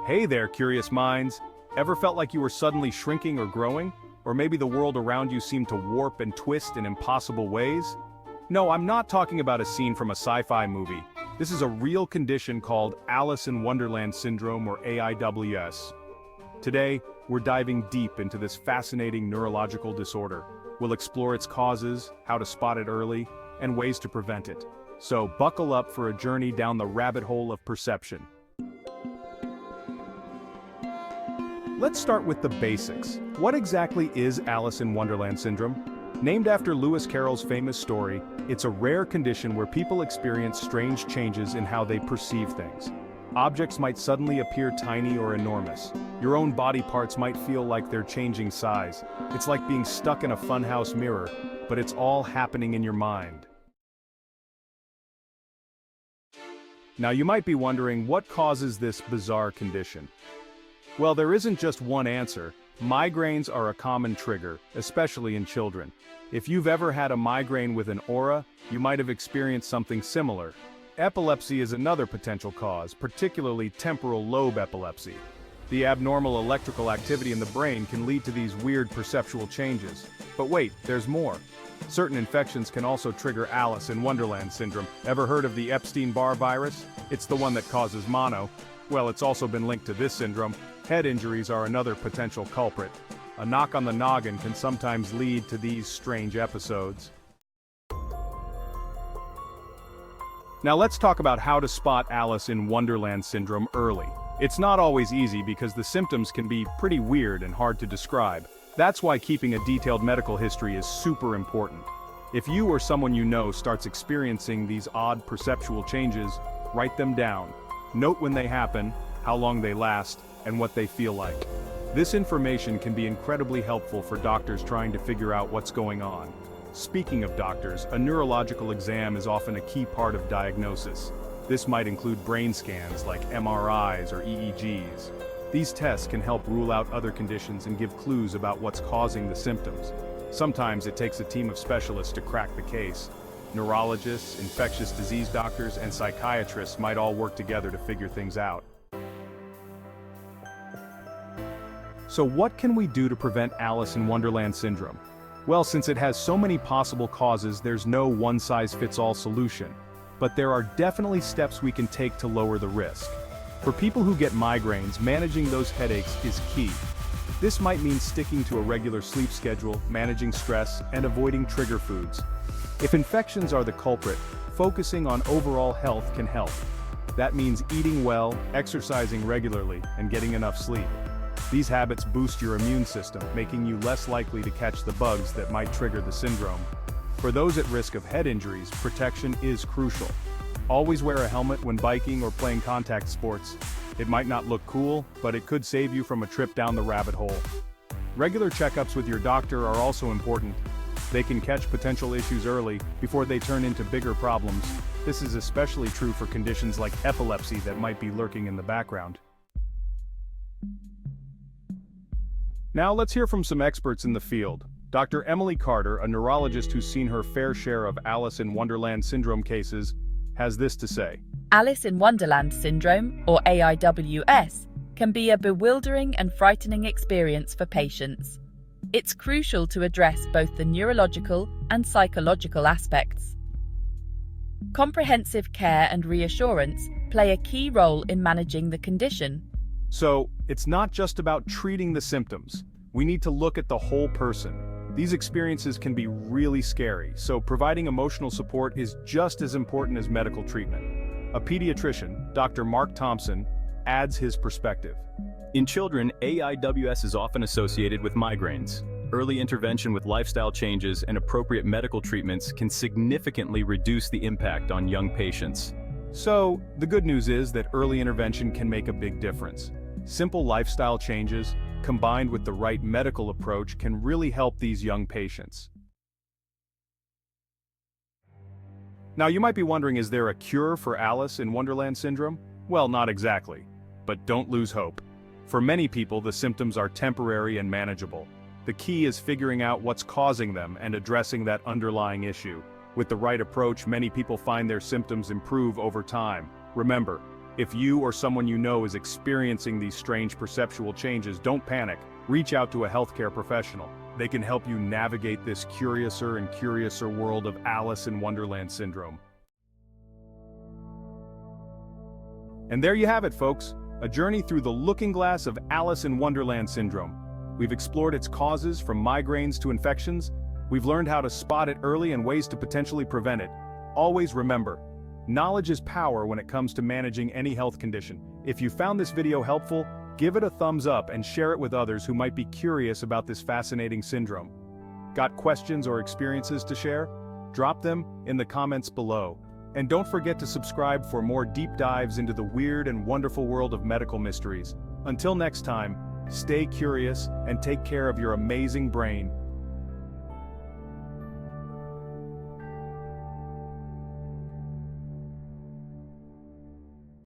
Hey there, curious minds. Ever felt like you were suddenly shrinking or growing? Or maybe the world around you seemed to warp and twist in impossible ways? No, I'm not talking about a scene from a sci-fi movie. This is a real condition called Alice in Wonderland Syndrome, or AIWS. Today, we're diving deep into this fascinating neurological disorder. We'll explore its causes, how to spot it early, and ways to prevent it. So buckle up for a journey down the rabbit hole of perception. Let's start with the basics. What exactly is Alice in Wonderland Syndrome? Named after Lewis Carroll's famous story, it's a rare condition where people experience strange changes in how they perceive things. Objects might suddenly appear tiny or enormous. Your own body parts might feel like they're changing size. It's like being stuck in a funhouse mirror, but it's all happening in your mind. Now you might be wondering, what causes this bizarre condition? Well, there isn't just one answer. Migraines are a common trigger, especially in children. If you've ever had a migraine with an aura, you might have experienced something similar. Epilepsy is another potential cause, particularly temporal lobe epilepsy. The abnormal electrical activity in the brain can lead to these weird perceptual changes. But wait, there's more. Certain infections can also trigger Alice in Wonderland Syndrome. Ever heard of the Epstein-Barr virus? It's the one that causes mono. Well, it's also been linked to this syndrome. Head injuries are another potential culprit. A knock on the noggin can sometimes lead to these strange episodes. Now let's talk about how to spot Alice in Wonderland Syndrome early. It's not always easy because the symptoms can be pretty weird and hard to describe. That's why keeping a detailed medical history is super important. If you or someone you know starts experiencing these odd perceptual changes, write them down. Note when they happen, how long they last, and what they feel like. This information can be incredibly helpful for doctors trying to figure out what's going on. Speaking of doctors, a neurological exam is often a key part of diagnosis. This might include brain scans like MRIs or EEGs. These tests can help rule out other conditions and give clues about what's causing the symptoms. Sometimes it takes a team of specialists to crack the case. Neurologists, infectious disease doctors, and psychiatrists might all work together to figure things out. So what can we do to prevent Alice in Wonderland Syndrome? Well, since it has so many possible causes, there's no one-size-fits-all solution. But there are definitely steps we can take to lower the risk. For people who get migraines, managing those headaches is key. This might mean sticking to a regular sleep schedule, managing stress, and avoiding trigger foods. If infections are the culprit, focusing on overall health can help. That means eating well, exercising regularly, and getting enough sleep. These habits boost your immune system, making you less likely to catch the bugs that might trigger the syndrome. For those at risk of head injuries, protection is crucial. Always wear a helmet when biking or playing contact sports. It might not look cool, but it could save you from a trip down the rabbit hole. Regular checkups with your doctor are also important. They can catch potential issues early, before they turn into bigger problems. This is especially true for conditions like epilepsy that might be lurking in the background. Now let's hear from some experts in the field. Dr. Emily Carter, a neurologist who's seen her fair share of Alice in Wonderland Syndrome cases, has this to say. Alice in Wonderland Syndrome, or AIWS, can be a bewildering and frightening experience for patients. It's crucial to address both the neurological and psychological aspects. Comprehensive care and reassurance play a key role in managing the condition. So, it's not just about treating the symptoms. We need to look at the whole person. These experiences can be really scary, so providing emotional support is just as important as medical treatment. A pediatrician, Dr. Mark Thompson, adds his perspective. In children, AIWS is often associated with migraines. Early intervention with lifestyle changes and appropriate medical treatments can significantly reduce the impact on young patients. So, the good news is that early intervention can make a big difference. Simple lifestyle changes, combined with the right medical approach, can really help these young patients. Now you might be wondering, is there a cure for Alice in Wonderland Syndrome? Well, not exactly. But don't lose hope. For many people, the symptoms are temporary and manageable. The key is figuring out what's causing them and addressing that underlying issue. With the right approach, many people find their symptoms improve over time. Remember, If you or someone you know is experiencing these strange perceptual changes, don't panic. Reach out to a healthcare professional. They can help you navigate this curiouser and curiouser world of Alice in Wonderland syndrome. And there you have it, folks. A journey through the looking glass of Alice in Wonderland syndrome. We've explored its causes, from migraines to infections. We've learned how to spot it early and ways to potentially prevent it. Always remember, knowledge is power when it comes to managing any health condition. If you found this video helpful, give it a thumbs up and share it with others who might be curious about this fascinating syndrome. Got questions or experiences to share? Drop them in the comments below. And don't forget to subscribe for more deep dives into the weird and wonderful world of medical mysteries. Until next time, stay curious and take care of your amazing brain.